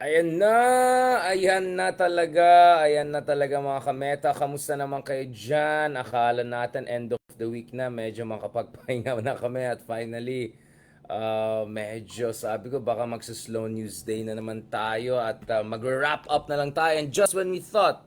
Ayan na talaga mga kameta. Kamusta naman kayo dyan? Akala natin end of the week na, medyo makapagpahinga na kami at finally, medyo sabi ko baka magsa-slow news day na naman tayo at mag-wrap up na lang tayo. And just when we thought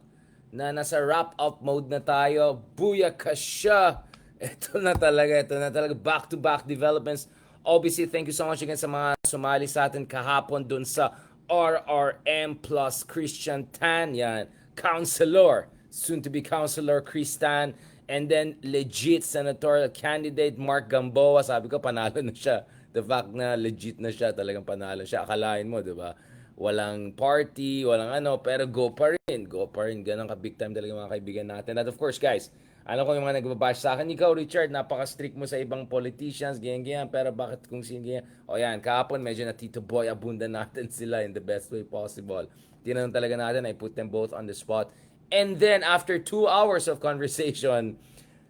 na nasa wrap up mode na tayo, booyaka siya! Ito na talaga, back-to-back developments. Obviously, thank you so much again sa mga sumali sa atin kahapon dun sa RRM plus Christian Tan. Yan, Counselor, soon to be Counselor Chris Tan. And then, legit senatorial candidate Mark Gamboa. Sabi ko, panalo na siya. The fact na legit na siya, talagang panalo siya. Akalain mo, di ba? Walang party, walang ano, pero go pa rin. Go pa rin. Ganun ka big time talaga mga kaibigan natin. And of course, guys, alam ko yung mga nagbabash sa akin, ikaw Richard, napaka-strict mo sa ibang politicians, ganyan-ganyan, pero bakit kung sino ganyan? O yan, kahapon medyo na Tito Boy, abunda natin sila in the best way possible. Tinanong talaga natin, I put them both on the spot. And then, after 2 hours of conversation,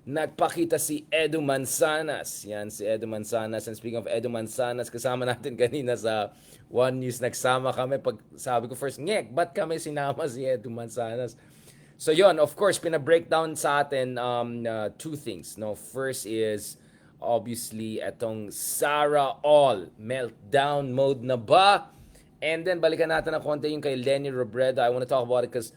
nagpakita si Edu Manzanas. Yan, si Edu Manzanas. And speaking of Edu Manzanas, kasama natin kanina sa One News. Nagsama kami. Pag sabi ko first, ngek, ba't kami sinama si Edu Manzanas? So yon, of course, pina-breakdown sa atin two things. No, first is obviously etong Sara all meltdown mode na ba? And then balikan natin ng konti yung kay Lenny Robredo. I want to talk about it because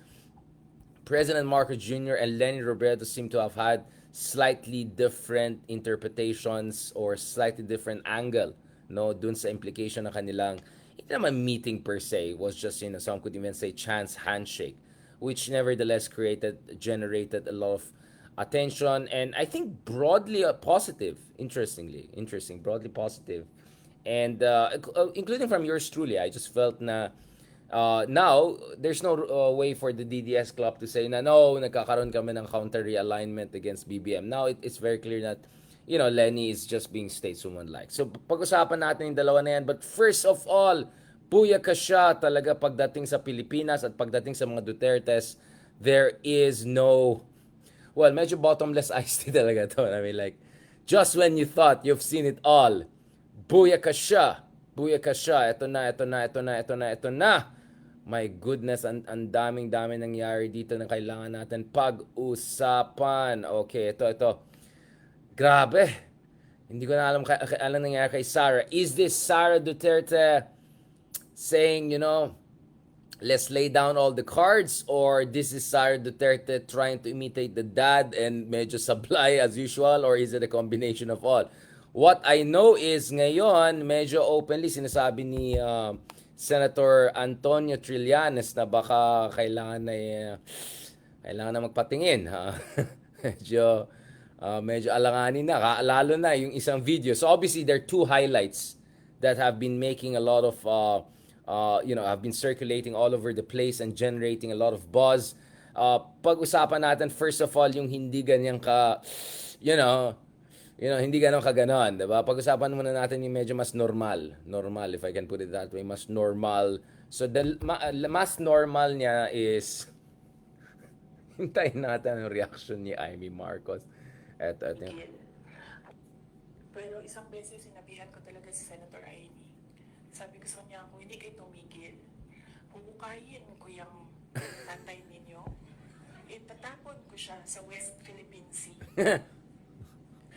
President Marcos Jr. and Lenny Robredo seem to have had slightly different interpretations or slightly different angle, no, dun sa implication ng kanilang hindi naman meeting per se, was just, some could even say chance handshake, which nevertheless generated a lot of attention, and I think broadly positive. Interesting, broadly positive, and including from yours truly. I just felt na now there's no way for the DDS club to say na no, nagkakaroon kami ng counter realignment against BBM. Now it's very clear that Lenny is just being stateswoman-like. So pag-usapan natin yung dalawa na yan. But first of all, buyaka siya talaga pagdating sa Pilipinas at pagdating sa mga Dutertes. There is no, well, medyo bottomless iced tea talaga to. I mean, like, just when you thought you've seen it all, buyaka siya. Buyaka siya. Ito na. My goodness, ang daming nangyari dito na kailangan natin pag-usapan. Okay, ito. Grabe. Hindi ko na alam nangyari kay Sara. Is this Sara Duterte saying, let's lay down all the cards, or this is Sara Duterte trying to imitate the dad and medyo sablay as usual, or is it a combination of all? What I know is ngayon medyo openly sinasabi ni Senator Antonio Trillanes na baka kailangan na magpatingin. Medyo alanganin na, lalo na yung isang video. So obviously there are two highlights that have been making a lot of have been circulating all over the place and generating a lot of buzz. Pag-usapan natin first of all yung hindi ganyan ka, hindi ganon kaganon, diba? Pag-usapan muna natin yung medyo mas normal, if I can put it that way, mas normal. So the mas normal niya is hintayin natin ang reaction ni Amy Marcos. Eto. Pero isang beses sinabihan ko talaga si Senator Amy. Sabi ko sa kanya, kung hindi kayo tumigil, huhukayin ko yung tatay ninyo, itatapon ko siya sa West Philippine Sea.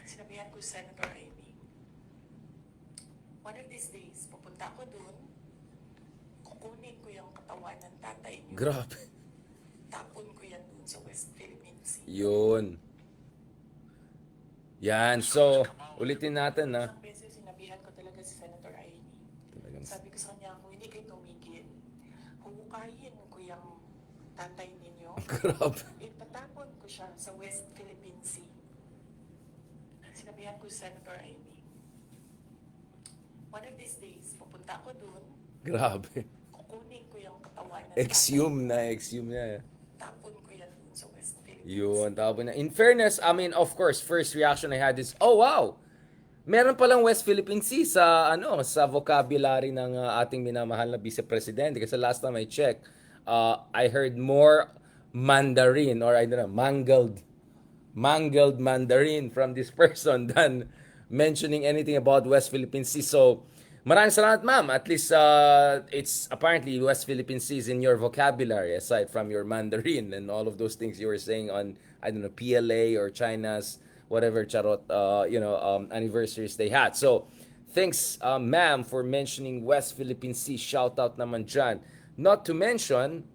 Sinabihan ko si Senator Amy, one of these days, pupunta ako dun, kukunin ko yung katawan ng tatay niyo. Grabe. Tapon ko yan dun sa West Philippine Sea. Yun. Yan, so, ulitin natin na. Isang beses sinabihan ko talaga si Senator Amy. Sabi ko sa kanya, kung hindi kayo tumigil, huhukayin ko yung tatay ninyo. Grabe. Itatapon ko siya sa West Philippine Sea. Sinabihan ko si Senator Amy, one of these days, pupunta ako dun. Grabe. Kukunin ko yung katawan ng Exhume na. Tapon ko yan dun sa West Philippine Yun, tapos na. In fairness, I mean, of course, first reaction I had is, oh wow, meron palang West Philippine Sea sa vocabulary ng ating minamahal na Vice Presidente. Kasi last time I checked, I heard more Mandarin, or I don't know, mangled Mandarin from this person than mentioning anything about West Philippine Sea. So, Maraming salamat, ma'am. At least it's apparently West Philippine Sea is in your vocabulary aside from your Mandarin and all of those things you were saying on, I don't know, PLA or China's whatever charot, anniversaries they had. So, thanks, ma'am, for mentioning West Philippine Sea. Shout out naman dyan. Not to mention,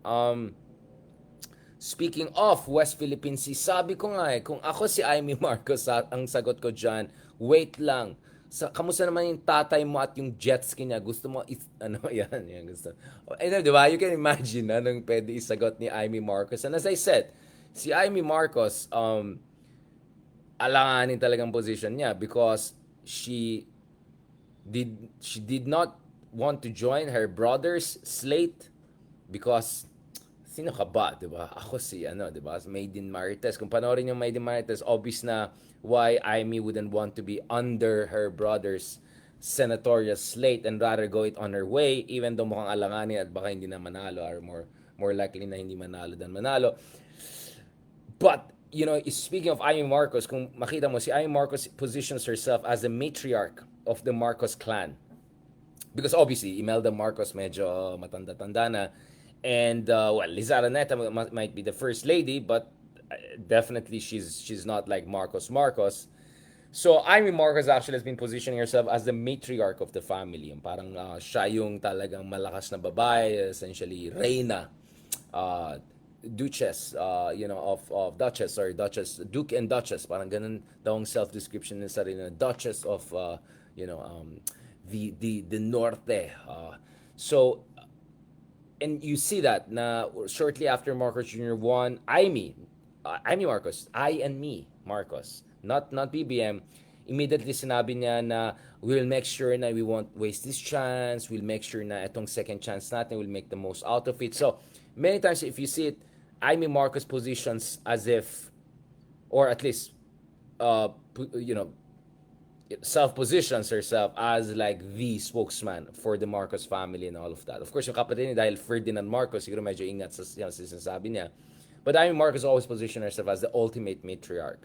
speaking of West Philippine Sea, sabi ko nga kung ako si Amy Marcos, ang sagot ko dyan, wait lang. Kamusta naman yung tatay mo at yung jet ski niya? Gusto mo, yan gusto. Di ba? You can imagine, anong pwede isagot ni Amy Marcos. And as I said, si Amy Marcos, alanganin talagang position niya because she did not want to join her brother's slate because sino ka ba, 'di ba? Ako si 'di ba? Made in Marites. Kung panoorin yung Made in Marites, obvious na why Amy wouldn't want to be under her brother's senatorial slate and rather go it on her way even though mukhang alanganin at baka hindi na manalo or more likely na hindi manalo than manalo. But speaking of Amy Marcos, kung makita mo, si Amy Marcos positions herself as the matriarch of the Marcos clan. Because obviously, Imelda Marcos medyo matanda-tanda na. And, Liza Araneta might be the first lady, but definitely she's not like Marcos Marcos. So, Amy Marcos actually has been positioning herself as the matriarch of the family. Yung parang siya yung talagang malakas na babae, essentially, Reyna. Duchess, of Duchess, sorry, Duchess, Duke and Duchess, parang ganun daw ang self-description nila sarili na Duchess of, the Norte. So, and you see that na shortly after Marcos Jr. won, Amy Marcos, I and me, Marcos, not BBM, immediately sinabi niya na we'll make sure na we won't waste this chance, we'll make sure na itong second chance natin, we'll make the most out of it. So, many times if you see it, Amy Marcos positions as if, or at least, self-positions herself as like the spokesman for the Marcos family and all of that. Of course, yung kapatid niya dahil Ferdinand Marcos, siguro medyo ingat sa sinasabi niya. But Amy Marcos always positioned herself as the ultimate matriarch.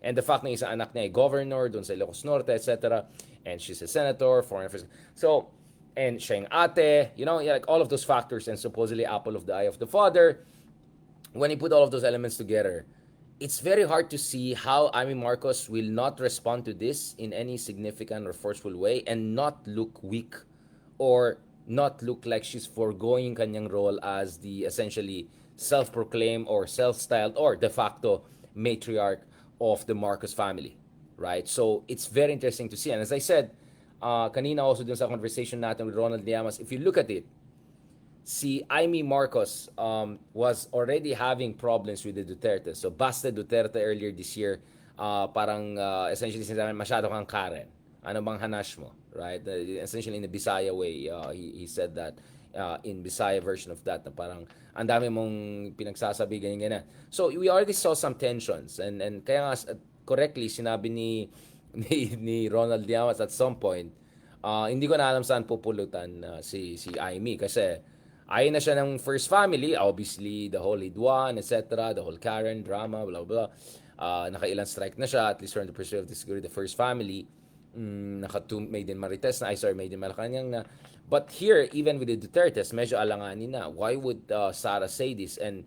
And the fact na isang anak niya ay governor doon sa Ilocos Norte, etc. And she's a senator, foreign affairs. So, and siya yung ate, like all of those factors and supposedly apple of the eye of the father. When you put all of those elements together, it's very hard to see how Amy Marcos will not respond to this in any significant or forceful way and not look weak or not look like she's foregoing kanyang role as the essentially self-proclaimed or self-styled or de facto matriarch of the Marcos family, right? So it's very interesting to see. And as I said, kanina also dun sa conversation natin with Ronald Llamas, if you look at it, si Amy Marcos was already having problems with the Dutertes. So, basta Duterte earlier this year, parang essentially sinasabi, masyado kang Karen. Ano bang hanash mo? Right? Essentially in the Bisaya way, he said that in Bisaya version of that, na parang ang dami mong pinagsasabi, ganyan. So, we already saw some tensions. And kaya nga, correctly, sinabi ni Ronald Llamas at some point, hindi ko na alam saan pupulutan si Amy kasi ayun na siya ng first family, obviously, the whole Idwan, etc., the whole Karen drama, blah, blah. Nakailang strike na siya, at least from the perspective of the first family. Naka-2 Made in Marites na, Made in Malacanang na. But here, even with the Dutertes, medyo alanganin na. Why would Sara say this? And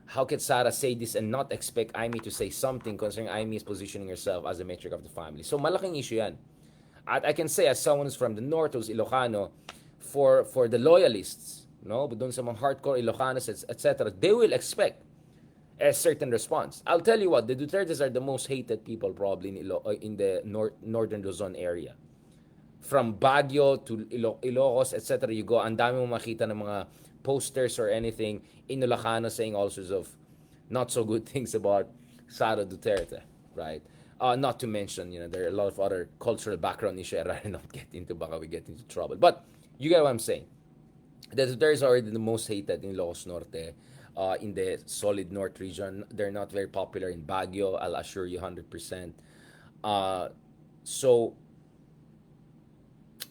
how can Sara say this and not expect Amy to say something concerning Amy is positioning herself as the matriarch of the family? So, malaking issue yan. At I can say, as someone who's from the North, who's Ilocano, for the loyalists, doon sa mga hardcore Ilocanos, etc., they will expect a certain response. I'll tell you what, the Dutertes are the most hated people probably in the northern Luzon area. From Baguio to Ilocos, etc., you go, ang dami mong makita ng mga posters or anything in Ilocano saying all sorts of not so good things about Sara Duterte, right? Not to mention, there are a lot of other cultural background issues I'd rather not get into, baka we get into trouble. But you get what I'm saying. The Dutertes are already the most hated in Ilocos Norte, in the solid North region. They're not very popular in Baguio, I'll assure you 100%. So,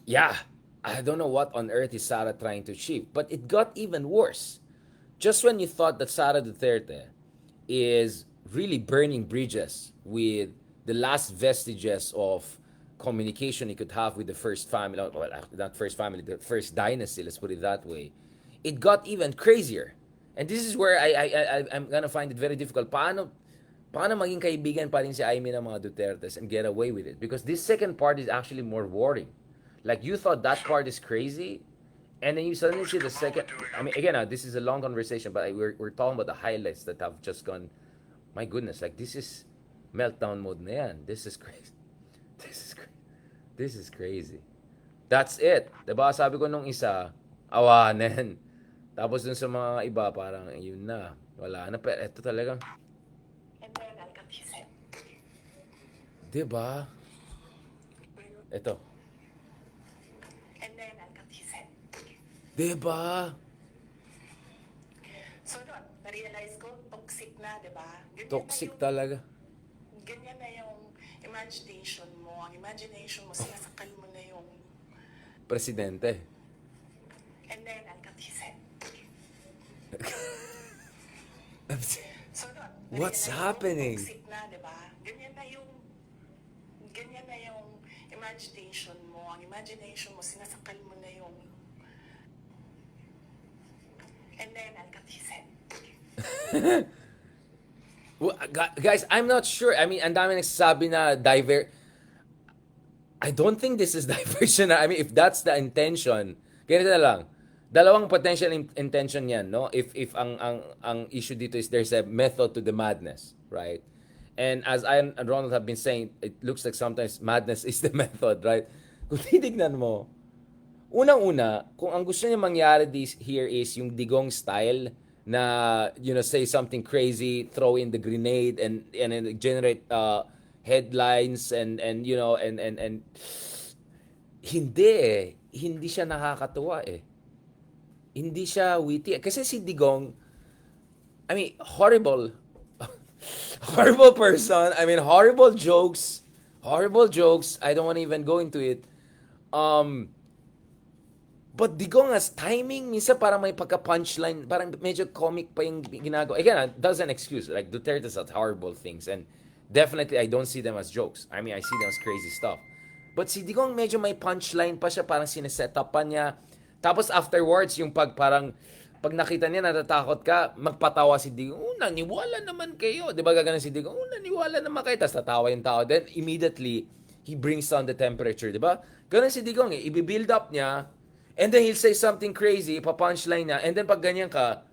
yeah, I don't know what on earth is Sara trying to achieve. But it got even worse. Just when you thought that Sara Duterte is really burning bridges with the last vestiges of communication he could have with the first family, well, not first family, the first dynasty, let's put it that way, it got even crazier. And this is where I'm gonna find it very difficult. Paano maging kaibigan pa rin si Amy ng mga Dutertes and get away with it? Because this second part is actually more worrying. Like, you thought that part is crazy, and then you suddenly see the second. I mean, again, this is a long conversation, but we're talking about the highlights that have just gone. My goodness, like, this is meltdown mode na yan. This is crazy. This is crazy. This is crazy. That's it. Diba? Sabi ko nung isa, awanin. Tapos dun sa mga iba, parang yun na. Wala na. Pero ito talaga. And then I got his head. Diba? Ito. And then I got his head. Diba? So doon, na-realize ko, toxic na, di ba? Toxic talaga. Ganyan na yung imagination mo. Ang imagination mo, sinasakal mo na yung... Presidente. And then I got his head. So doon, What's na-realize ko, happening? toxic na, di ba? Ganyan na yung imagination mo. Ang imagination mo, sinasakal mo na yung... And then I got his head. Well, guys, I'm not sure. I mean, ang dami nagsasabi na I don't think this is diversion. I mean, if that's the intention, ganito na lang. Dalawang potential intention yan, no? If ang issue dito is there's a method to the madness, right? And as I and Ronald have been saying, it looks like sometimes madness is the method, right? Kung titignan mo, unang-una, kung ang gusto niya mangyari here is yung digong style na, say something crazy, throw in the grenade and generate headlines and hindi siya nakakatuwa eh. Hindi siya witty. Kasi si Digong, I mean, horrible person. I mean, horrible jokes. I don't want to even go into it. But Digong as timing, minsan parang may pagka-punchline, parang medyo comic pa yung ginagawa. Again, that's an excuse. Like, Duterte said horrible things. And definitely, I don't see them as jokes. I mean, I see them as crazy stuff. But si Digong medyo may punchline pa siya, parang sineset up pa niya. Tapos afterwards, yung pag nakita niya, natatakot ka, magpatawa si Digong, naniwala naman kayo. Di ba gaganon si Digong, naniwala naman kayo. Tapos tatawa yung tao. Then, immediately, he brings down the temperature. Di ba? Ganon si Digong eh. I-build up niya, and then he'll say something crazy, pa-punchline niya, and then pag ganyan ka,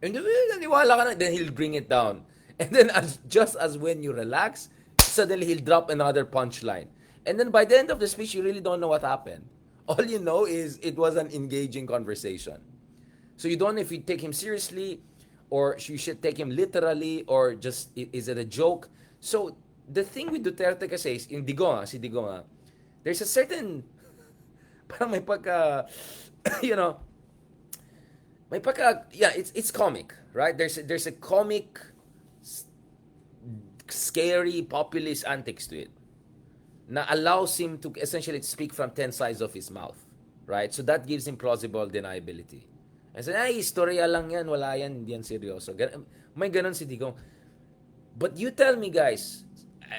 and then, naniwala ka na, then he'll bring it down. And then, just as when you relax, suddenly he'll drop another punchline. And then by the end of the speech, you really don't know what happened. All you know is it was an engaging conversation. So you don't know if you take him seriously, or you should take him literally, or just, is it a joke? So, the thing with Duterte kasi is, in Digong, si Digong, there's a certain, parang may pagka, may pagka, yeah, it's comic, right? There's a comic, scary, populist antics to it na allows him to essentially speak from 10 sides of his mouth, right? So that gives him plausible deniability. And so, istorya lang yan, wala yan, hindi yan seryoso. May ganon si Digong. But you tell me, guys,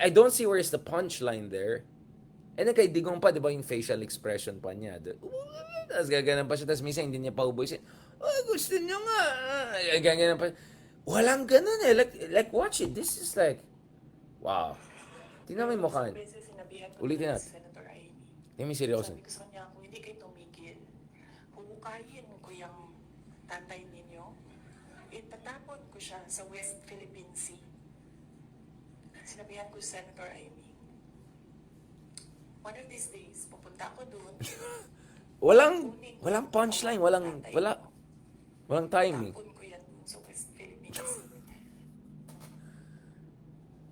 I don't see where's the punchline there. And then kay Digong pa, di ba yung facial expression pa niya? Tapos gaganan pa siya, tapos minsan hindi niya pa ubusin. Gusto niyo nga. Gaganan pa. Walang ganon eh. Like, watch it. This is like, wow. Tingnan mo yung mukha. Ulitin natin. Senator Amy. Tingnan mo yung seryoso. Sabi ko sa kanya, kung hindi kayo tumigil, huhukayin ko yung tatay ninyo, itatapon ko siya sa West Philippine Sea. Sinabihan ko si Senator Amy, one of these days, pupunta ako doon. Walang punchline, walang timing. Tapon ko yan doon sa West Philippine Sea.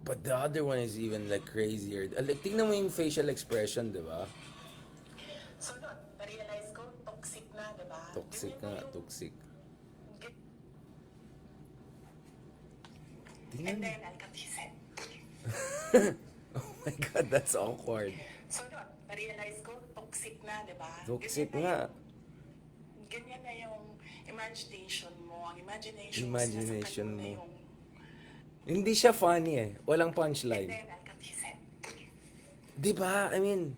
But the other one is even like crazier. Like, tingnan mo yung facial expression, di ba? So doon, na-realize ko, toxic na, di ba? Toxic Ganyan nga, na yung- toxic. And Tingnan mo. then, I got his head. Oh my God, that's awkward. So doon, na-realize ko, toxic na, di ba? Toxic Ganyan na nga. Ganyan na yung imagination mo. Ang imagination Imagination sinasakal na mo. yung... Hindi siya funny eh. Walang And punchline. then, I got his head. Di ba? I mean,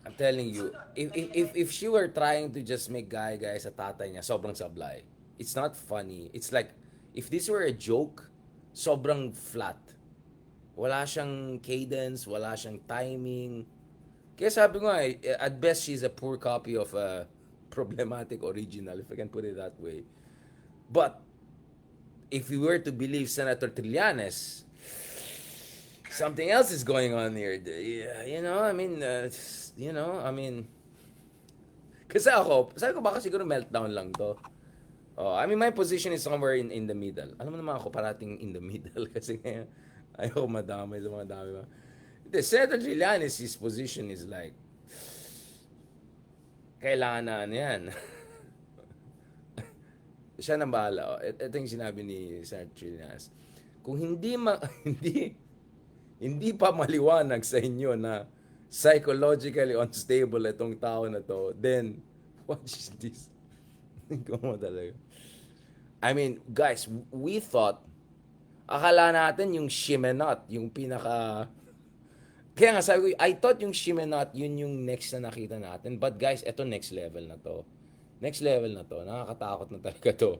I'm telling So, you, no, if she were trying to just make guy sa tatay niya, sobrang sablay. It's not funny. It's like, if this were a joke, sobrang flat. Wala siyang cadence, wala siyang timing. Kaya sabi ko nga, at best, she's a poor copy of a problematic original, if I can put it that way. But, if we were to believe Senator Trillanes, something else is going on here. Yeah, I mean, I mean, kasi ako, sabi ko baka siguro meltdown lang to. Oh, I mean, my position is somewhere in the middle. Alam mo naman ako, parating in the middle kasi kaya ayoko madamay sa mga dami. The Senator Trillanes, his position is like, kailangan na ano yan. Siya nang bahala. Ito yung sinabi ni Senator Trillanes. Kung hindi hindi pa maliwanag sa inyo na psychologically unstable itong tao na to, then what is this? Ikaw mo talaga. I mean, guys, we thought, akala natin yung Shimenot, yung pinaka... Kaya nga sabi ko, I thought yung Shimenot, yun yung next na nakita natin. But guys, eto next level na to. Next level na to. Nakakatakot na talaga to.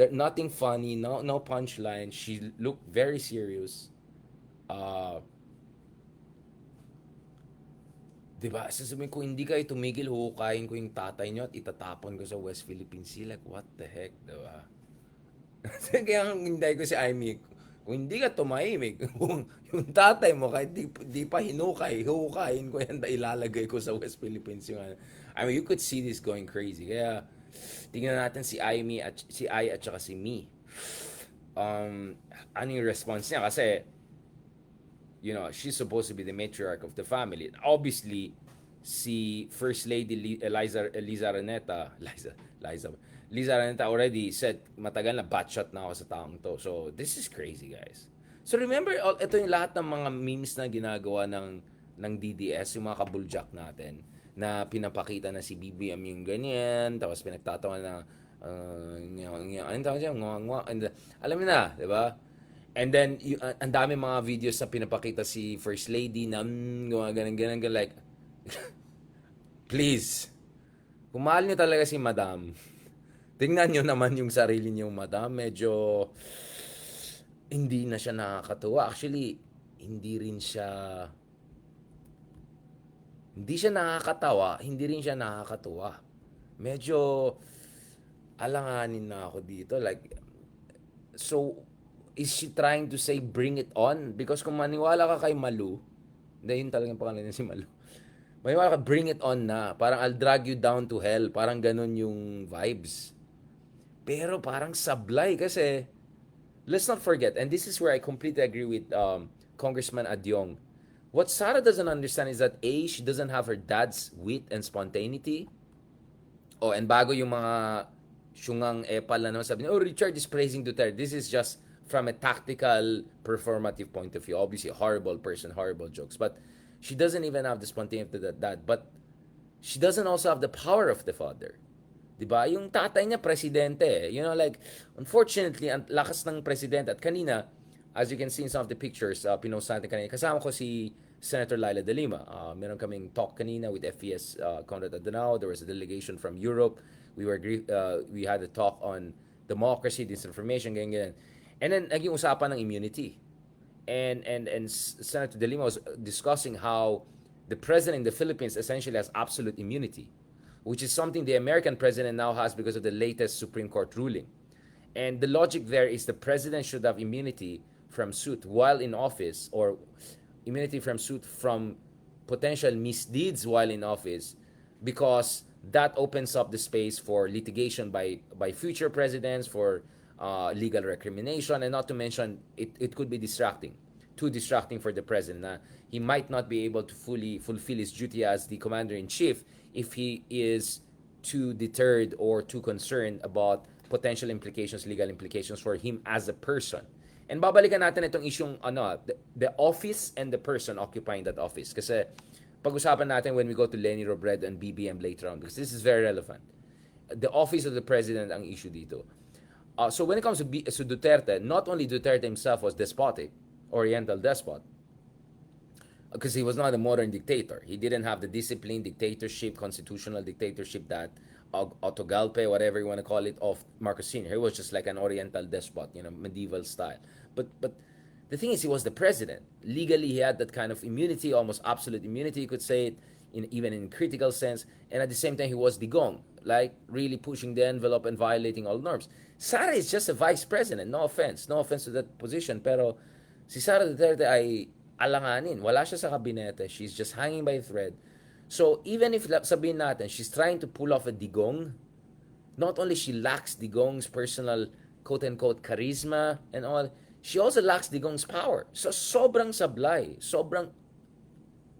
Nothing funny, no punchline. She looked very serious. Uh, Diba? Sasabihin ko, hindi kayo tumigil, huhukayin ko yung tatay nyo at itatapon ko sa West Philippine Sea. Like, what the heck, diba? Kaya ang hindi ko si Amy, kung hindi ka tumahimik, kung yung tatay mo, kahit di pa hinukay, huhukayin ko yan, ilalagay ko sa West Philippines yung ano. I mean, you could see this going crazy. Kaya, tingnan natin si Amy at si Ai at saka si Me. Ano yung response niya? Kasi, she's supposed to be the matriarch of the family. Obviously, si First Lady Liza Araneta, Liza Araneta already said, matagal na batshot na ako sa taong to. So, this is crazy, guys. So, remember, ito yung lahat ng mga memes na ginagawa ng DDS, yung mga kabuljak natin, na pinapakita na si BBM yung ganyan, tapos pinagtatawa na, ano tawag siya? Alam mo na, di ba? And then, ang dami mga videos na pinapakita si First Lady na ganun, like, please, kung mahal nyo talaga si Madam, tingnan nyo naman yung sarili nyo, Madam. Medyo, hindi na siya nakakatuwa. Actually, hindi siya nakakatawa, hindi rin siya nakakatuwa. Medyo, alanganin na ako dito. Like, so, is she trying to say bring it on? Because kung maniwala ka kay Malu, hindi yun talagang pangalan niya si Malu. Maniwala ka, bring it on na. Parang I'll drag you down to hell. Parang ganun yung vibes. Pero parang sablay kasi, let's not forget, and this is where I completely agree with Congressman Adyong. What Sara doesn't understand is that A, she doesn't have her dad's wit and spontaneity. Oh, and bago yung mga syungang epal na naman sabi niya, oh, Richard is praising Duterte. This is just from a tactical, performative point of view. Obviously, a horrible person, horrible jokes. But she doesn't even have the spontaneity of that. But she doesn't also have the power of the father. Diba? Yung tatay niya, presidente. Like, unfortunately, ang lakas ng presidente. At kanina, as you can see in some of the pictures, pinost natin kanina, kasama ko si Senator Laila de Lima. Meron kaming talk kanina with FES Conrad Adenao. There was a delegation from Europe. We had a talk on democracy, disinformation, ganyan. And then, naging usapan ng immunity. And Senator De Lima was discussing how the president in the Philippines essentially has absolute immunity, which is something the American president now has because of the latest Supreme Court ruling. And the logic there is the president should have immunity from suit while in office, or immunity from suit from potential misdeeds while in office, because that opens up the space for litigation by future presidents, for legal recrimination, and not to mention it could be too distracting for the president. He might not be able to fully fulfill his duty as the commander-in-chief if he is too deterred or too concerned about potential implications, legal implications for him as a person. And babalikan natin itong isyong the office and the person occupying that office. Kasi pag-usapan natin when we go to Lenny Robredo and BBM later on, because this is very relevant. The office of the president ang issue dito. So when it comes to Duterte, not only Duterte himself was despotic, Oriental despot, because he was not a modern dictator. He didn't have the discipline, dictatorship, constitutional dictatorship that Autogalpe, whatever you want to call it, of Marcos Sr. He was just like an Oriental despot, medieval style. But the thing is, he was the president. Legally, he had that kind of immunity, almost absolute immunity, you could say it, even in critical sense. And at the same time, he was Digong, like really pushing the envelope and violating all norms. Sara is just a vice president. No offense to that position. Pero si Sara Duterte ay alanganin. Wala siya sa kabinete. She's just hanging by a thread. So even if sabihin natin, she's trying to pull off a Digong, not only she lacks Digong's personal quote-unquote charisma and all, she also lacks Digong's power. So sobrang sablay, sobrang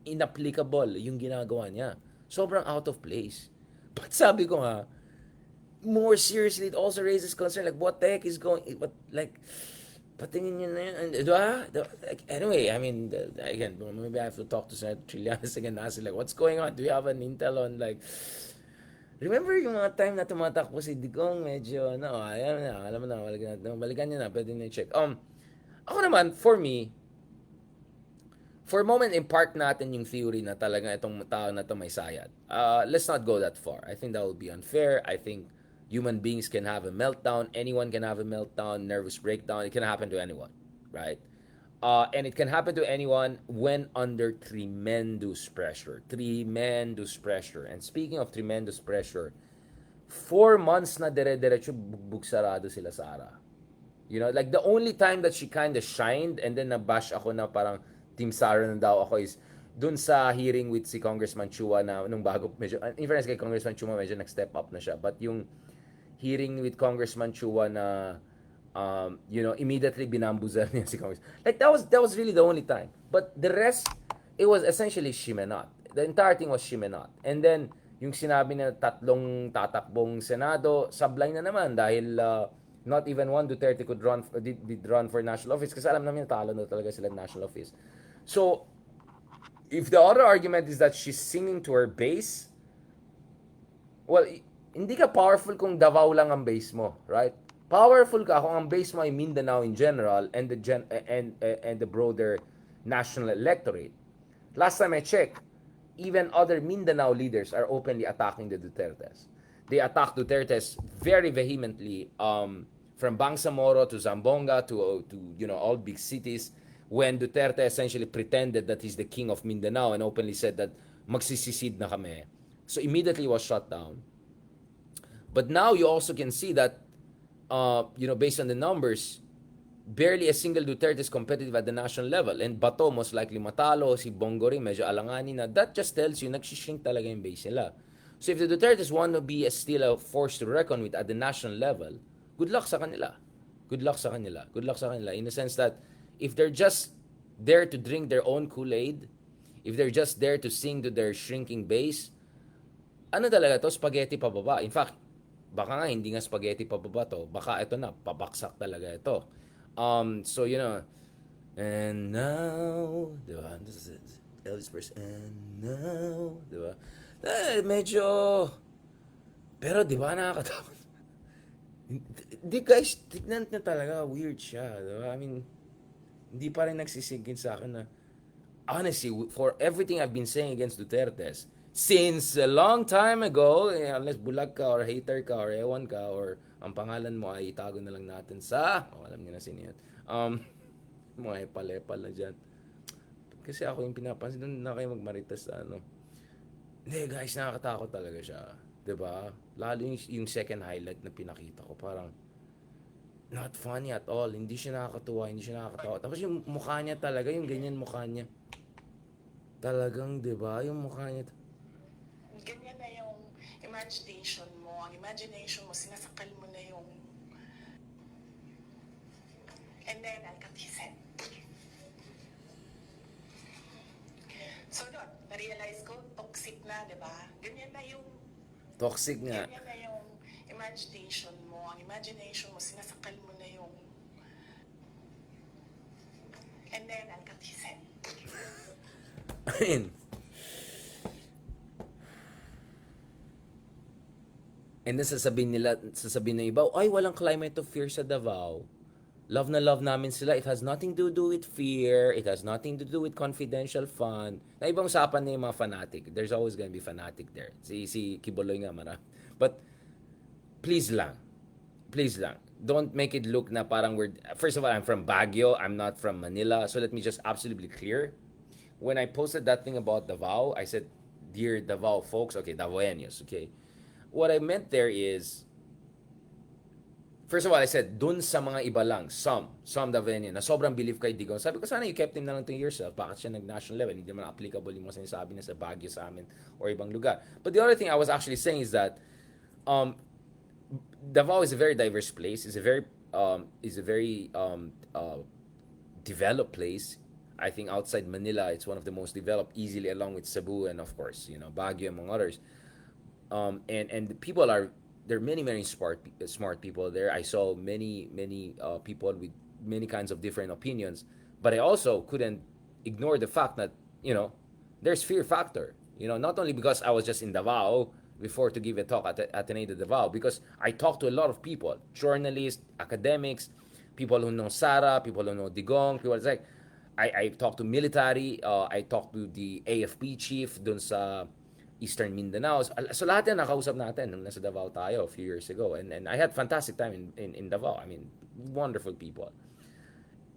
inapplicable yung ginagawa niya. Sobrang out of place. But sabi ko nga, more seriously, it also raises concern, like, what the heck is going, what, like, patingin nyo na yun, diba? Like, anyway, I mean, again, maybe I have to talk to Senator Trillanes again, ask like, what's going on? Do you have an intel on, like, remember yung mga time na tumatakbo si Digong, medyo, ayan na, alam mo na, balikan nyo na, pwede nyo check. Ako naman, for me, for a moment, impart natin yung theory na talaga itong tao na to may sayad. Let's not go that far. I think that would be unfair. I think human beings can have a meltdown. Anyone can have a meltdown, nervous breakdown. It can happen to anyone, right? And it can happen to anyone when under tremendous pressure. Tremendous pressure. And speaking of tremendous pressure, 4 months na dire-diretso bugbog sarado sila Sara. Like the only time that she kind of shined and then nabash ako na parang Team Sara na daw ako is dun sa hearing with si Congressman Chua na nung bago medyo, in fairness kay Congressman Chua medyo nag-step up na siya. But yung hearing with Congressman Chua na immediately binambuzel niya si Congress. Like that was really the only time. But the rest, it was essentially shimenot. The entire thing was shimenot. And then yung sinabi na tatlong tatakbong Senado, sablay na naman dahil not even one Duterte did run for national office kasi alam namin talo na talaga sila national office. So, if the other argument is that she's singing to her base, well, hindi ka powerful kung Davao lang ang base mo, right? Powerful ka kung ang base mo ay Mindanao in general and the broader national electorate. Last time I checked, even other Mindanao leaders are openly attacking the Dutertes. They attack Dutertes very vehemently, from Bangsamoro to Zamboanga to all big cities, when Duterte essentially pretended that he's the king of Mindanao and openly said that magsisisid na kami. So immediately was shut down. But now you also can see that, based on the numbers, barely a single Duterte is competitive at the national level. And Bato most likely matalo, si Bongo rin medyo alanganin na. That just tells you, nagsishrink talaga yung base nila. So if the Dutertes want to be still a force to reckon with at the national level, good luck sa kanila. Good luck sa kanila. Good luck sa kanila. In the sense that, if they're just there to drink their own Kool-Aid, if they're just there to sing to their shrinking base, ano talaga to? Spaghetti pababa. In fact, baka nga hindi nga spaghetti pababa to. Baka ito na, pabaksak talaga ito. So, and now, diba? This is Elvis verse, and now, diba? Medyo, pero diba nakakatakot? Hindi guys, tignan na talaga, weird siya. Diba? I mean, hindi pa rin nagsisigin sa akin na, honestly, for everything I've been saying against Dutertes, since a long time ago, unless bulag ka or hater ka or ewan ka or ang pangalan mo ay itago na lang natin sa, alam niyo na sino yan, mga epal-epal na dyan. Kasi ako yung pinapansin, doon na kayo magmaritas sa Hindi guys, nakakatakot talaga siya. Diba? Lalo yung second highlight na pinakita ko, parang, not funny at all. Hindi siya nakakatuwa, hindi siya nakakatawa. Tapos yung mukha niya talaga, yung ganyan mukha niya. Talagang, di ba? Yung mukha niya. Ganyan na yung imagination mo. Ang imagination mo, sinasakal mo na yung... And then, I'll cut his head. So, doon, na-realize ko, toxic na, di ba? Ganyan na yung... Toxic nga. Ganyan na yung imagination mo. Ang imagination mo, sinasakal mo na yung... And then, I'll cut his head. Ayun. And then sasabihin ng iba, ay, walang climate of fear sa Davao. Love na love namin sila. It has nothing to do with fear. It has nothing to do with confidential fun. Na ibang usapan na yung mga fanatic. There's always gonna be fanatic there. Si Kiboloy nga marami. But please lang. Please lang. Don't make it look na parang we're... First of all, I'm from Baguio. I'm not from Manila. So let me just absolutely clear. When I posted that thing about Davao, I said, Dear Davao folks, okay, Davaoenos, okay? What I meant there is, first of all, I said, dun sa mga iba lang, some Davao na sobrang believe kay Digong. Sabi ko, sana you kept him na lang to yourself. Bakit siya nag-national level? Hindi naman applicable yung mga sinasabi niya sa Baguio sa amin or ibang lugar. But the other thing I was actually saying is that um, Davao is a very diverse place. Is a very developed place. I think outside Manila, it's one of the most developed, easily along with Cebu and of course, Baguio among others. And the people are there are many smart people there. I saw many people with many kinds of different opinions, but I also couldn't ignore the fact that there's fear factor. Not only because I was just in Davao before to give a talk at Ateneo de Davao, because I talked to a lot of people, journalists, academics, people who know Sara, people who know Digong, people like I talked to military, I talked to the AFP chief dun sa Eastern Mindanao. So lahat yan nakausap natin nung nasa Davao tayo a few years ago. And I had fantastic time in Davao. I mean, wonderful people.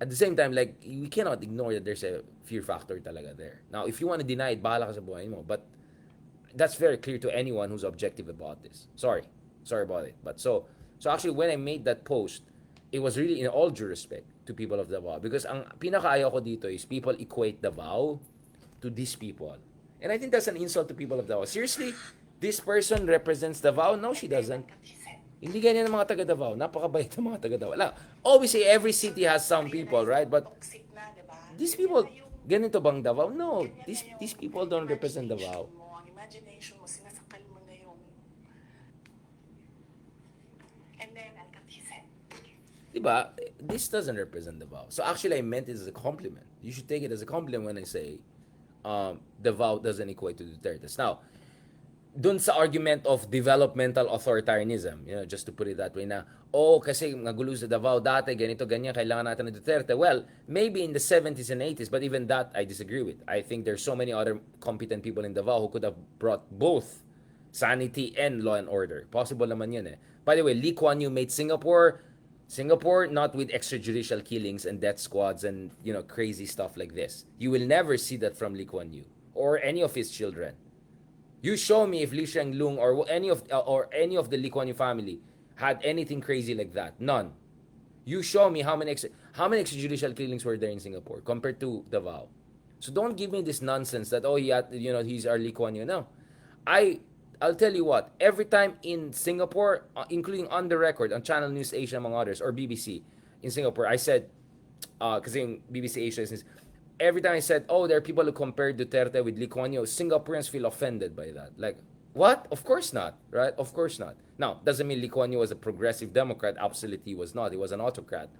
At the same time, like, we cannot ignore that there's a fear factor talaga there. Now, if you want to deny it, bahala ka sa buhay mo. But that's very clear to anyone who's objective about this. Sorry about it. But so actually, when I made that post, it was really in all due respect to people of Davao. Because ang pinakaayaw ko dito is people equate Davao to these people. And I think that's an insult to people of Davao. Seriously, this person represents Davao? No, she doesn't. Hindi ganyan ang mga taga Davao. Napakabait ng mga taga Davao. Obviously, every city has some people, right? But Toxic na, di ba? these Ganyan na people, yung, ganito bang Davao? No, ganyan na these yung people don't represent imagination Davao. mo. Ang imagination mo, sinasakal mo na yung... And then, I'll cut his head. Diba? This doesn't represent Davao. So actually, I meant it as a compliment. You should take it as a compliment when I say Davao doesn't equate to Dutertes. Now, dun sa argument of developmental authoritarianism, just to put it that way na, kasi nagulo sa Davao dati, ganito, ganyan, kailangan natin ng Duterte. Well, maybe in the 70s and 80s, but even that I disagree with. I think there's so many other competent people in Davao who could have brought both sanity and law and order. Possible naman yun eh. By the way, Lee Kuan Yew made Singapore not with extrajudicial killings and death squads and crazy stuff like this. You will never see that from Lee Kuan Yew or any of his children. You show me if Li Shenglong or any of the Lee Kuan Yew family had anything crazy like that. None. You show me how many extrajudicial killings were there in Singapore compared to Davao. So don't give me this nonsense that he's our Lee Kuan Yew. No, I'll tell you what. Every time in Singapore, including on the record on Channel News Asia among others or BBC in Singapore, I said, because in BBC Asia is every time I said, there are people who compare Duterte with Lee Kuan Yew, Singaporeans feel offended by that. Like, what? Of course not, right? Of course not. Now, doesn't mean Lee Kuan Yew was a progressive Democrat. Absolutely, he was not. He was an autocrat.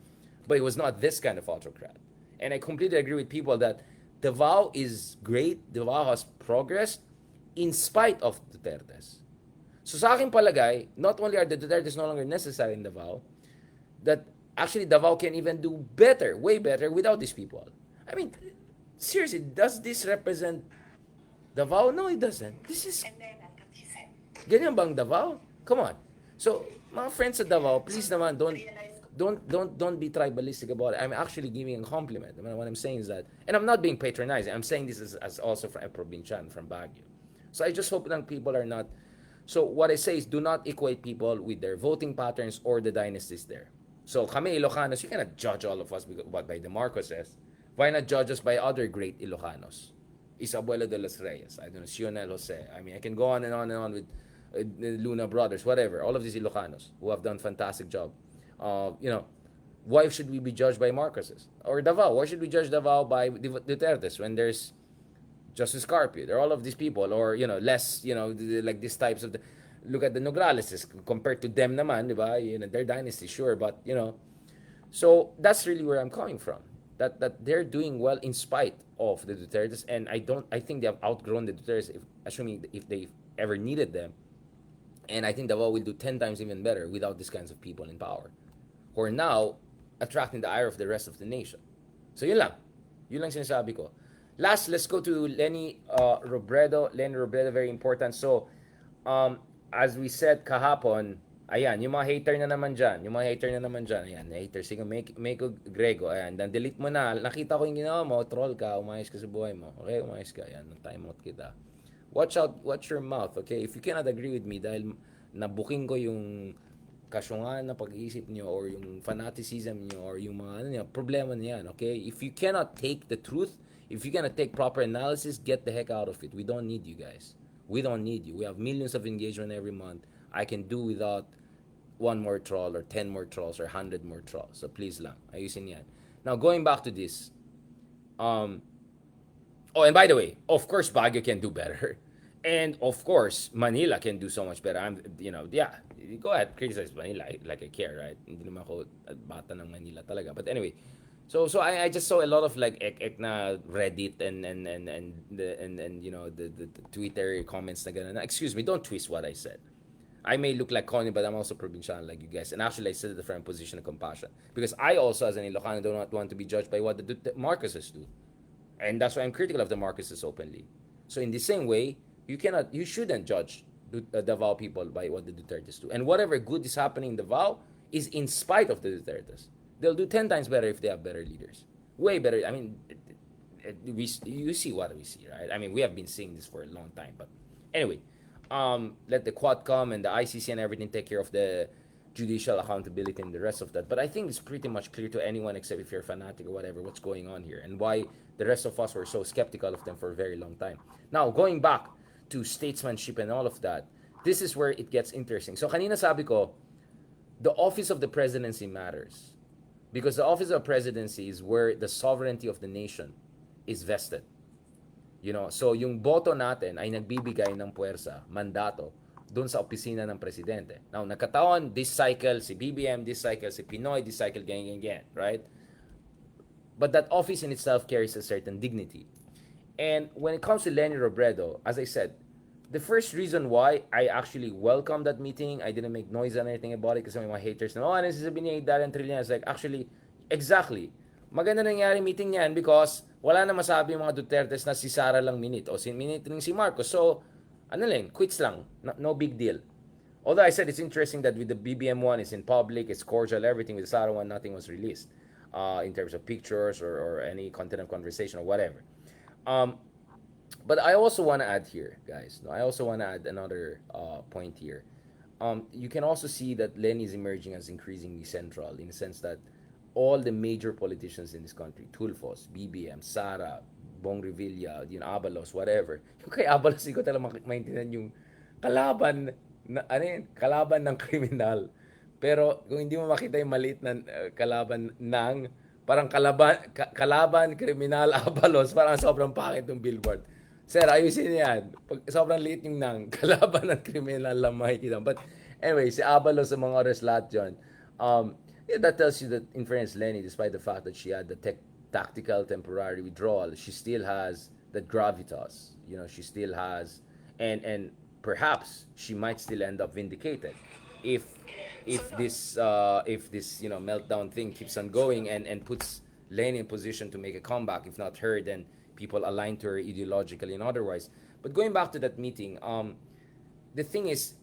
But he was not this kind of autocrat. And I completely agree with people that Davao is great. Davao has progressed in spite of Dutertes. So sa aking palagay, not only are the Dutertes no longer necessary in Davao, that actually Davao can even do better, way better, without these people. I mean, seriously, does this represent Davao? No, it doesn't. This is And then, I'll cut his head. ganyan bang Davao? Come on. So, mga friends sa Davao, please naman Realize ko, don't be tribalistic about it. I'm actually giving a compliment. I mean, what I'm saying is that, and I'm not being patronizing. I'm saying this as also from a provincian from Baguio. So I just hope that people are not. So what I say is, do not equate people with their voting patterns or the dynasties there. So kami Ilocanos, you cannot judge all of us by the Marcoses. Why not judge us by other great Ilocanos? Isabuelo de los Reyes, I don't know, Sionel Jose. I mean, I can go on and on and on with Luna Brothers, whatever. All of these Ilocanos who have done fantastic job. Why should we be judged by Marcoses? Or Davao? Why should we judge Davao by Dutertes when there's Justice Carpio? There are all of these people, or less, like these types of. Look at the Nograles compared to them, naman, di ba? Their dynasty, sure, but so that's really where I'm coming from. That they're doing well in spite of the Dutertes, and I think they have outgrown the Dutertes, assuming if they ever needed them, and I think Davao will do 10 times even better without these kinds of people in power, who are now attracting the ire of the rest of the nation. So yun lang. Yun lang sinasabi ko. Last, let's go to Lenny Robredo. Lenny Robredo, very important. So, as we said kahapon, ayan, yung mga hater na naman dyan. Yung mga hater na naman dyan. Ayan, hater. Sige, Meko Grego. Ayan, then delete mo na. Nakita ko yung ginawa mo. Troll ka. Umayos ka sa buhay mo. Okay, umayos ka. Ayan, time out kita. Watch your mouth, okay? If you cannot agree with me dahil nabuking ko yung kasyungan na pag-iisip niyo or yung fanaticism niyo or yung mga ano niyo, problema niyan, okay? If you cannot take the truth, if you cannot take proper analysis, get the heck out of it. We don't need you guys. We don't need you. We have millions of engagement every month. I can do without one more troll or 10 more trolls or 100 more trolls. So please lang, ayusin yan. Now, going back to this, um, oh, and by the way, of course, Baguio can do better. And of course, Manila can do so much better. Yeah, go ahead, criticize Manila like I care, right? Hindi naman ako bata ng Manila talaga. But anyway, so I just saw a lot of like ek na Reddit and the Twitter comments na ganun. Excuse me, don't twist what I said. I may look like Connie, but I'm also provincial like you guys. And actually, I said it from a position of compassion. Because I also, as an Ilocano, do not want to be judged by what the Marcoses do. And that's why I'm critical of the Marcoses openly. So in the same way, you shouldn't judge Davao people by what the Dutertes do. And whatever good is happening in Davao is in spite of the Dutertes. They'll do 10 times better if they have better leaders. Way better. I mean, you see what we see, right? I mean, we have been seeing this for a long time. But anyway, let the Quad come and the ICC and everything take care of the judicial accountability and the rest of that. But I think it's pretty much clear to anyone except if you're a fanatic or whatever what's going on here and why the rest of us were so skeptical of them for a very long time. Now, going back to statesmanship and all of that, this is where it gets interesting. So kanina sabi ko, the office of the presidency matters. Because the office of presidency is where the sovereignty of the nation is vested. So yung boto natin ay nagbibigay ng puwersa, mandato, doon sa opisina ng presidente. Now, nagkataon, this cycle si BBM, this cycle si Pinoy, this cycle ganyan, right? But that office in itself carries a certain dignity. And when it comes to Lenny Robredo, as I said, the first reason why I actually welcomed that meeting, I didn't make noise or anything about it kasi may mga haters na, ano sasabihin niya, Darren Trillian? It's like, actually, exactly. Maganda nangyari meeting niyan because wala na masabi yung mga Dutertes na si Sara lang minute o minute rin si Marcos. So, quits lang. No big deal. Although I said it's interesting that with the BBM one, it's in public, it's cordial, everything. With the Sara one, nothing was released in terms of pictures or any content of conversation or whatever. But I also want to add here, guys. I also want to add another point here. You can also see that Lenny is emerging as increasingly central in the sense that all the major politicians in this country, Tulfos, BBM, Sara, Bong Revilla, Abalos, whatever. Yung kay Abalos, hindi ko talaga maintindihan yung kalaban kalaban ng kriminal. Pero kung hindi mo makita yung maliit na kalaban ng parang kalaban, kriminal, Abalos, parang sobrang pangit yung billboard. Sir, ayusin yan. Pag sobrang liit yung nang, kalaban ng kriminal lang makikita. But anyway, si Abalos sa mga oras lahat yun. That tells you that in fairness, Lenny, despite the fact that she had the tactical temporary withdrawal, she still has that gravitas. She still has, and perhaps she might still end up vindicated if this meltdown thing keeps on going and puts Lenny in position to make a comeback. If not her, then people aligned to her ideologically and otherwise. But going back to that meeting, the thing is,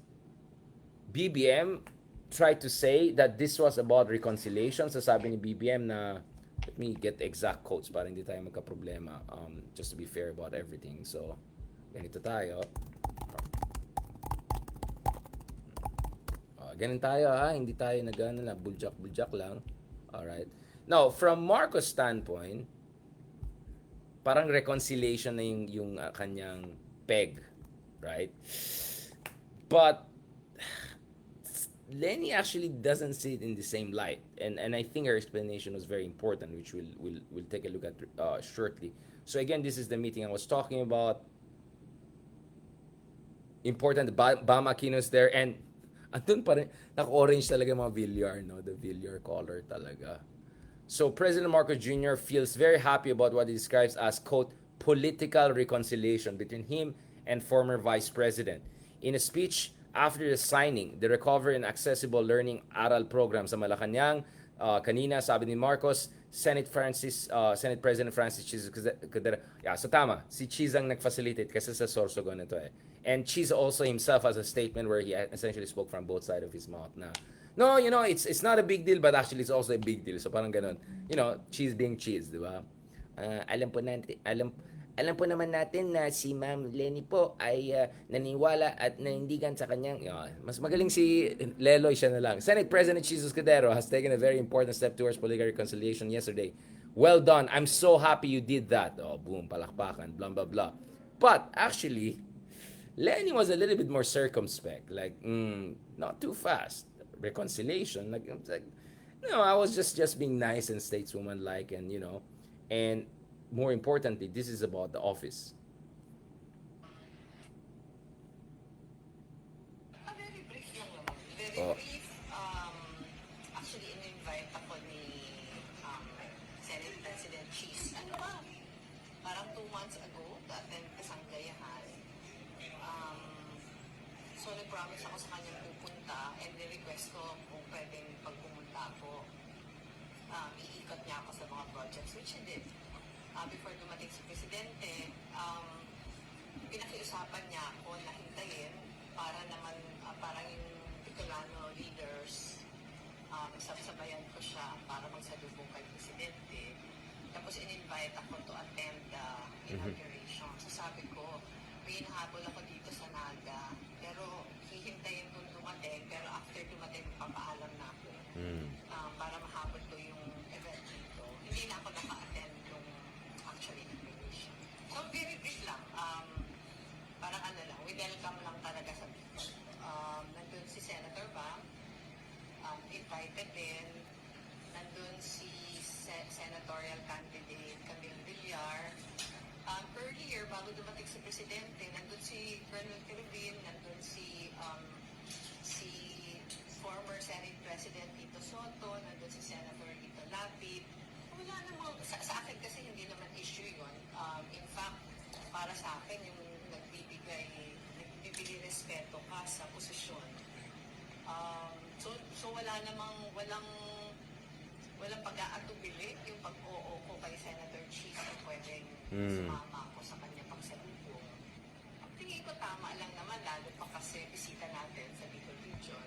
BBM tried to say that this was about reconciliation. Sabi ni BBM na, let me get exact quotes para hindi tayo magka-problema, just to be fair about everything. So, ganito tayo. Ganun tayo hindi tayo buljak lang. Alright. Now, from Marcos' standpoint, parang reconciliation na yung kanyang peg, right? But Lenny actually doesn't see it in the same light, and I think her explanation was very important, which we'll take a look at shortly. So again, this is the meeting I was talking about. Important, Bam Aquino's there, and andun pa rin, naka-orange talaga mga Villar, no? The Villar color talaga. So President Marcos Jr. feels very happy about what he describes as, quote, political reconciliation between him and former Vice President. In a speech after the signing, the Recovery and Accessible Learning Aral Program sa Malacanang, Kanina, sabi ni Marcos, Senate President Francis Cheese Cudero. Yeah, so tama. Si Cheese ang nag-facilitate kasi sa Sorsogon ito eh. And Cheese also himself has a statement where he essentially spoke from both sides of his mouth na, no, it's not a big deal, but actually it's also a big deal. So parang ganun. Cheese being cheese, di ba? Alam po naman natin na si Ma'am Lenny po ay naniwala at nanindigan sa kanyang, mas magaling si Leloy, siya na lang. Senate President Jesus Cudero has taken a very important step towards political reconciliation yesterday. Well done. I'm so happy you did that. Oh, boom, palakpakan, blah, blah, blah. But actually, Lenny was a little bit more circumspect. Like, not too fast. Reconciliation. I was just being nice and stateswoman-like and more importantly, this is about the office. Very brief lang naman. Very Oh. brief. Actually, in-invite ako ni Senate President Cheese. Ano ba? Parang 2 months ago, to attend kasanggayahan. So, nag-promise ako sa kanyang pupunta and ni-request ko kung pwedeng pag pumunta ako, iikot niya ako sa mga projects, which he did. Before dumating si Presidente, pinakiusapan niya ako na hintayin para naman, parang yung Bicolano leaders, sasabayan ko siya para magsalubong kay Presidente. Tapos in-invite ako to attend the inauguration. So sabi ko, may hinahabol ako dito sa Naga, pero hihintayin kong dumating, pero after dumating, papaalam na ako. Para mahabol ko yung event dito. Hindi na ako naka-attend yung actual inauguration. So very brief lang. Parang ano lang, we welcome lang talaga sa Bicol. Nandun si Senator ba? Invited din. Nandun si senatorial candidate Camille Villar. Earlier, bago dumating si Presidente, nandun si Colonel Kerubin, nandun si former Senate President Tito Soto, nandun si Senator Tito Lapid. Wala namang, sa akin kasi hindi naman issue yun. In fact, para sa akin, yung nagbibigay respeto ka sa posisyon. So walang pag-aatubili yung pag-oo ko kay Senator Cheese na pwedeng sumama ako sa kanya pagsalubong. Ang tingin ko tama lang naman, lalo pa kasi bisita natin sa Bicol Region.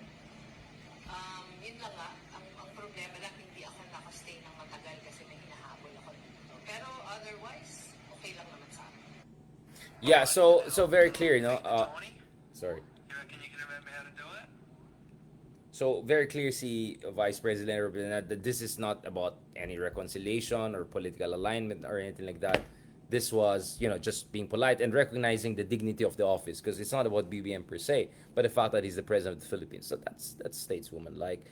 Yun lang nga, ang problema lang, hindi ako nakastay ng matagal kasi may hinahabol ako dito. Pero otherwise, okay lang naman sa akin. Yeah, so very clear, sorry. Can you remember how to do it? So very clear si Vice President Robredo that this is not about any reconciliation or political alignment or anything like that. This was, just being polite and recognizing the dignity of the office, because it's not about BBM per se, but the fact that he's the president of the Philippines. So that's stateswoman-like.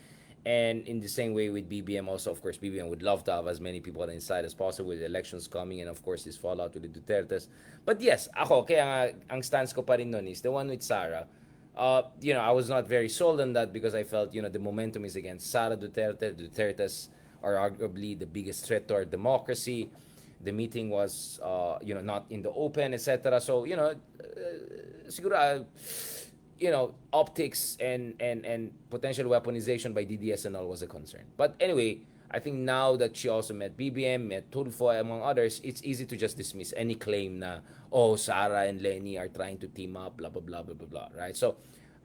And in the same way with BBM also, of course, BBM would love to have as many people inside as possible with the elections coming and of course his fallout with the Dutertes. But yes, kaya nga, ang stance ko pa rin nun is the one with Sara. I was not very sold on that because I felt, the momentum is against Sara Duterte. Dutertes are arguably the biggest threat to our democracy. The meeting was, not in the open, etc. So, siguro, optics and potential weaponization by DDS and all was a concern. But anyway, I think now that she also met BBM, met Tulfo, among others, it's easy to just dismiss any claim na, Sara and Lenny are trying to team up, blah, blah, blah, blah, blah, blah, right? So,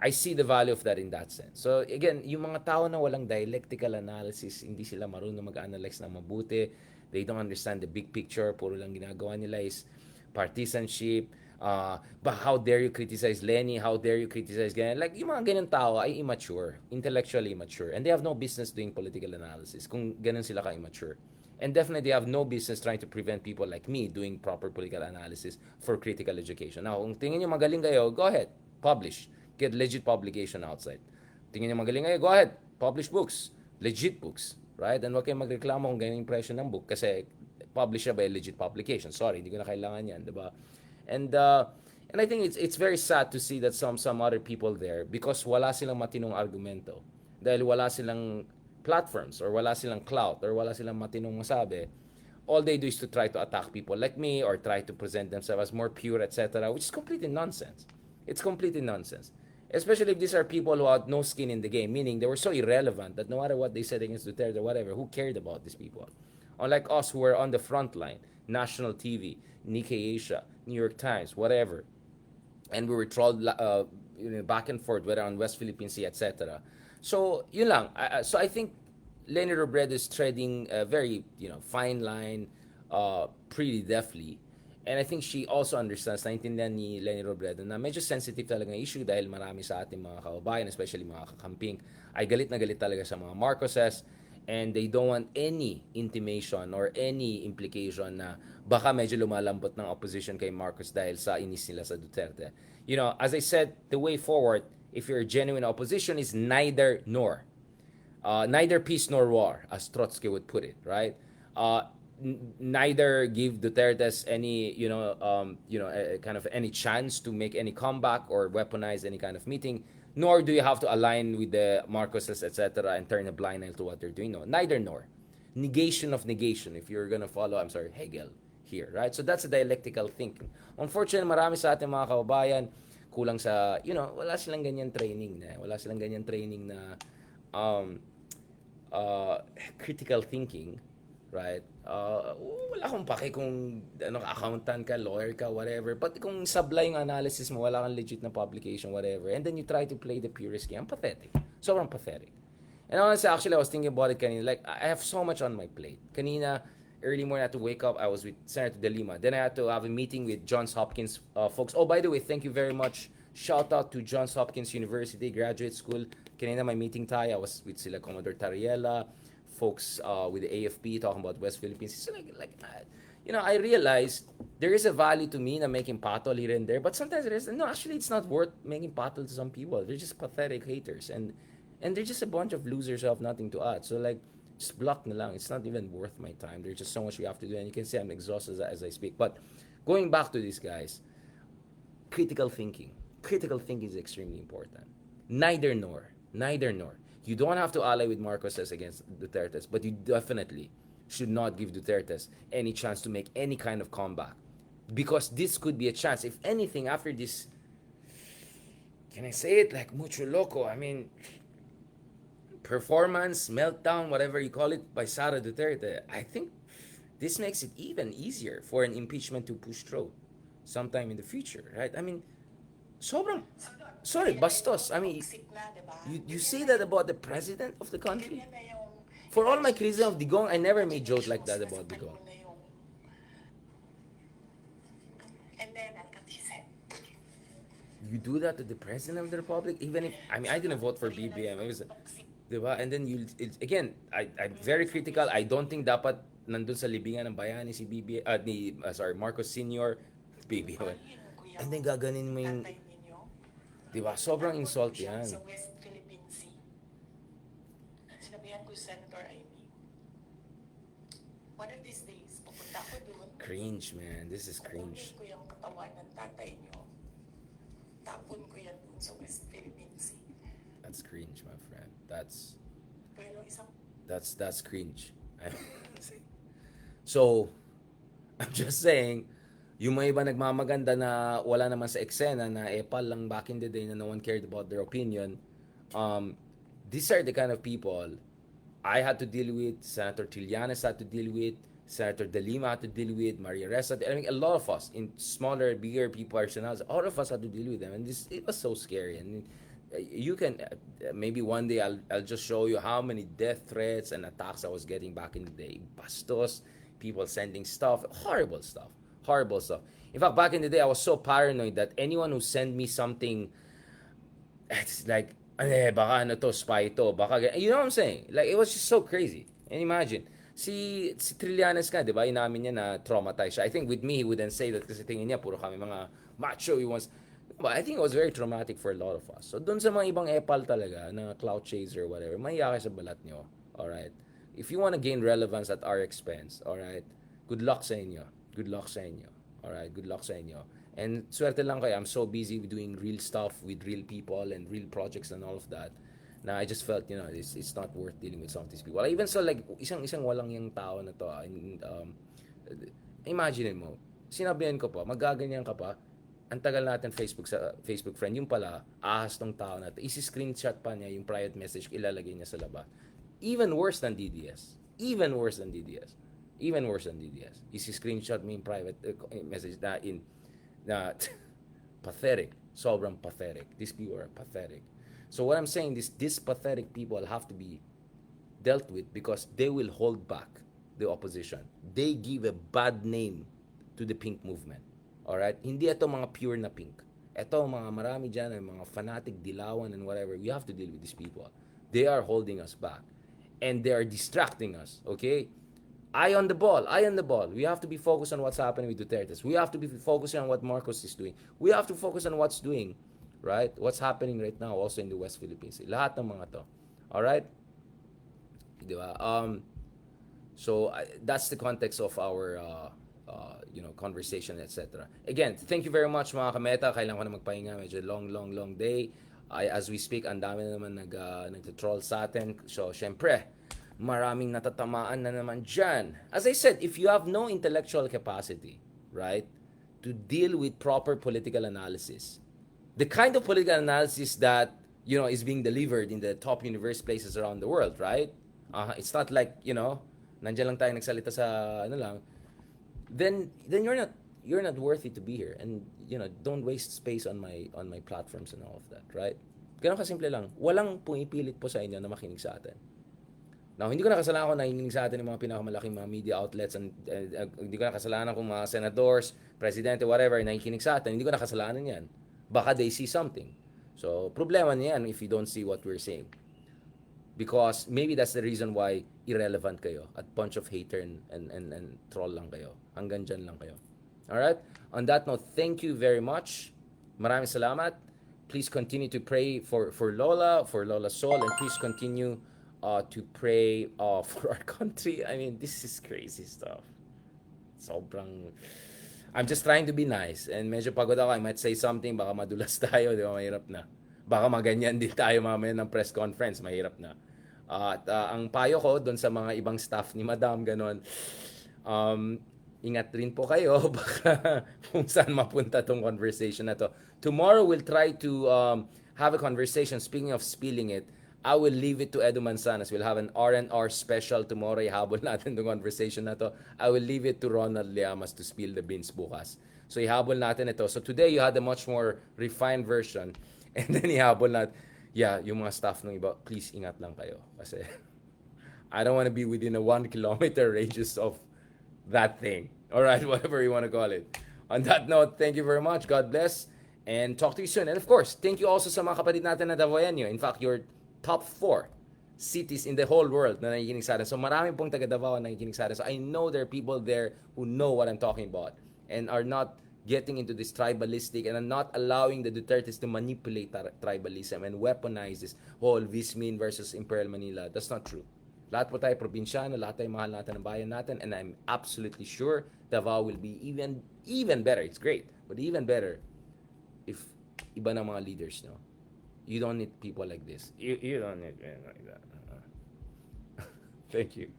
I see the value of that in that sense. So, again, yung mga tao na walang dialectical analysis, hindi sila marunong mag-analyze na mabuti, they don't understand the big picture, puro lang ginagawa nila is partisanship, but how dare you criticize Lenny? How dare you criticize ganyan? Like, yung mga ganyan tao ay immature, intellectually immature, and they have no business doing political analysis kung ganun sila ka-immature. And definitely they have no business trying to prevent people like me doing proper political analysis for critical education. Now, kung tingin nyo magaling kayo, go ahead, publish. Get legit publication outside. Tingin nyo magaling kayo, go ahead, publish books, legit books, right? And wag kayong magreklamo kung ganyan impression ng book kasi publish siya by a legit publication. Sorry, hindi ko na kailangan yan, diba? And I think it's very sad to see that some other people there, because wala silang matinong argumento, dahil wala silang platforms or wala silang clout or wala silang matinong masabi, all they do is to try to attack people like me or try to present themselves as more pure, etc., which is completely nonsense. It's completely nonsense. Especially if these are people who had no skin in the game, meaning they were so irrelevant that no matter what they said against Duterte or whatever, who cared about these people? Unlike us who were on the front line, national TV, Nikkei Asia, New York Times, whatever, and we were trolled back and forth, whether on West Philippine Sea, etc. So yun lang. So I think Lenny Robredo is treading a very fine line, pretty deftly. And I think she also understands, naintindihan ni Lenny Robredo na medyo sensitive talaga ng issue dahil marami sa ating mga kababayan, especially mga kakamping, ay galit na galit talaga sa mga Marcoses, and they don't want any intimation or any implication na baka medyo lumalambot ng opposition kay Marcos dahil sa inis nila sa Duterte. As I said, the way forward, if you're a genuine opposition, is neither nor. Neither peace nor war, as Trotsky would put it, right? Neither give Dutertes any, kind of any chance to make any comeback or weaponize any kind of meeting, nor do you have to align with the Marcoses, etc., and turn a blind eye to what they're doing. No, neither nor. Negation of negation, if you're gonna follow, Hegel here, right? So that's a dialectical thinking. Unfortunately, marami sa ating mga kababayan, kulang sa, wala silang ganyan training na critical thinking, right? Wala akong pake kung accountant ka, lawyer ka, whatever. But kung sablay yung analysis mo, wala kang legit na publication, whatever, and then you try to play the purist game, pathetic. Sobrang pathetic. And honestly, actually, I was thinking about it kanina. Like, I have so much on my plate. Kanina, early morning, I had to wake up. I was with Senator De Lima. Then I had to have a meeting with Johns Hopkins folks. Oh, by the way, thank you very much. Shout out to Johns Hopkins University Graduate School. Kanina, my meeting tayo. I was with sila Commodore Tariela, folks with the AFP talking about West Philippines. So I realized there is a value to me na making patol here and there, but sometimes actually it's not worth making patol to some people. They're just pathetic haters, and they're just a bunch of losers who have nothing to add. So just block na lang. It's not even worth my time. There's just so much we have to do, and you can see I'm exhausted as I speak. But going back to these guys, critical thinking is extremely important. Neither nor. You don't have to ally with Marcoses against Dutertes, but you definitely should not give Dutertes any chance to make any kind of comeback. Because this could be a chance. If anything, after this, can I say it like mucho loco? Performance, meltdown, whatever you call it, by Sara Duterte, I think this makes it even easier for an impeachment to push through sometime in the future, right? Sobrang, sorry, bastos. You say that about the president of the country? For all my criticism of Digong, I never made jokes like that about Digong. And then, she said, You do that to the president of the republic? Even if, I didn't vote for BBM. Diba? And then again, I'm very critical. I don't think dapat nandun sa libingan ng bayani si BBM, Marcos Sr., BBM. And then gaganin mo yung, diba? Sobrang insult yan. Sa West Philippine Sea. Sinabihan ko Senator Amy, one of these days, pupunta ako doon. Cringe, man. This is cringe. Kunin ko yung katawan ng tatay niyo. Tapon ko yan doon sa West Philippine Sea. That's cringe, my friend. Pero isang That's cringe. So, I'm just saying, yung mga iba nagmamaganda na wala naman sa eksena na epal lang back in the day na no one cared about their opinion. These are the kind of people I had to deal with, Senator Trillanes had to deal with, Senator De Lima had to deal with, Maria Ressa, a lot of us in smaller, bigger people, personals, all of us had to deal with them, and it was so scary. And you can maybe one day I'll just show you how many death threats and attacks I was getting back in the day. Bastos, people sending stuff, horrible stuff. In fact, back in the day, I was so paranoid that anyone who sent me something, it's like, baka spy to, baka, you know what I'm saying? Like, it was just so crazy. And imagine, si Trillanes ka, di ba, inamin niya na traumatized siya. I think with me, he wouldn't say that kasi tingin niya, puro kami mga macho, he wants. But I think it was very traumatic for a lot of us. So, dun sa mga ibang epal talaga, na clout chaser or whatever, mahiya kayo sa balat nyo. Alright? If you want to gain relevance at our expense, alright, good luck sa inyo. Alright, good luck sa inyo. And swerte lang kayo, I'm so busy with doing real stuff with real people and real projects and all of that. Na I just felt, it's not worth dealing with some of these people. I even saw like, isang walang yung tao na to. Imagine mo, sinabihan ko pa, magaganyan ka pa, ang tagal natin Facebook friend, yung pala, ahas tong tao na to. Isi-screenshot pa niya yung private message, ilalagay niya sa labas. Even worse than DDS. Even worse than DDS. Even worse than DDS. Isi-screenshot mo yung private message na pathetic. Sobrang pathetic. These people are pathetic. So what I'm saying is, these pathetic people have to be dealt with because they will hold back the opposition. They give a bad name to the pink movement. Alright? Hindi ito mga pure na pink. Ito mga marami dyan, mga fanatic, dilawan, and whatever. We have to deal with these people. They are holding us back. And they are distracting us. Okay? Eye on the ball. Eye on the ball. We have to be focused on what's happening with Dutertes. We have to be focusing on what Marcos is doing. We have to focus on what's doing, right? What's happening right now also in the West Philippines. Lahat ng mga to. Alright? Diba? So that's the context of our conversation, etc. Again, thank you very much mga kameta. Kailangan ko na magpahinga. Medyo long day. As we speak, ang dami na naman nag-troll sa atin. So, syempre, maraming natatamaan na naman dyan. As I said, if you have no intellectual capacity, right, to deal with proper political analysis, the kind of political analysis that, is being delivered in the top university places around the world, right? It's not like, nandiyan lang tayo nagsalita sa, then you're not worthy to be here, and don't waste space on my platforms and all of that, right? Ganun kasimple lang. Walang pumipilit po sa inyo na makinig sa atin. Now, hindi ko na kasalanan kung nakikinig sa atin ng mga pinakamalaking mga media outlets, and hindi ko na kasalanan kung mga senators, presidente, whatever, nakikinig sa atin. Hindi ko na kasalanan yan. Baka they see something. So, problema niyan if you don't see what we're saying. Because maybe that's the reason why irrelevant kayo at bunch of hater and troll lang kayo. Hanggang dyan lang kayo. Alright? On that note, thank you very much. Maraming salamat. Please continue to pray for Lola's soul, and please continue to pray for our country. I mean, this is crazy stuff. Sobrang... I'm just trying to be nice, and medyo pagod ako. I might say something, baka madulas tayo, di ba? Mahirap na. Baka maganyan din tayo mamaya ng press conference, mahirap na. At ang payo ko doon sa mga ibang staff ni Madam, ganon, ingat rin po kayo, baka kung saan mapunta tong conversation na to. Tomorrow, we'll try to have a conversation. Speaking of spilling it, I will leave it to Edu Manzanas. We'll have an R&R special tomorrow. Ihabol natin tong conversation na to. I will leave it to Ronald Llamas to spill the beans bukas. So, ihabol natin ito. So, today, you had a much more refined version. And then, ihabol natin. Yeah, yung mga staff ng iba, please ingat lang kayo. Kasi, I don't want to be within a 1 kilometer radius of that thing. Alright, whatever you want to call it. On that note, thank you very much. God bless. And talk to you soon. And of course, thank you also sa mga kapatid natin na Davaoenyo. In fact, your top 4 cities in the whole world na nakikinig sa atin. So marami pong taga Davao na nakikinig sa atin. So I know there are people there who know what I'm talking about and are not getting into this tribalistic and are not allowing the Dutertes to manipulate tribalism and weaponize this whole Vismin versus Imperial Manila. That's not true. Lahat po tayo probinsyano, lahat tayo mahal natin ang bayan natin, and I'm absolutely sure Davao will be even better. It's great, but even better if iba ng mga leaders, no? You don't need people like this. You don't need men like that. Thank you.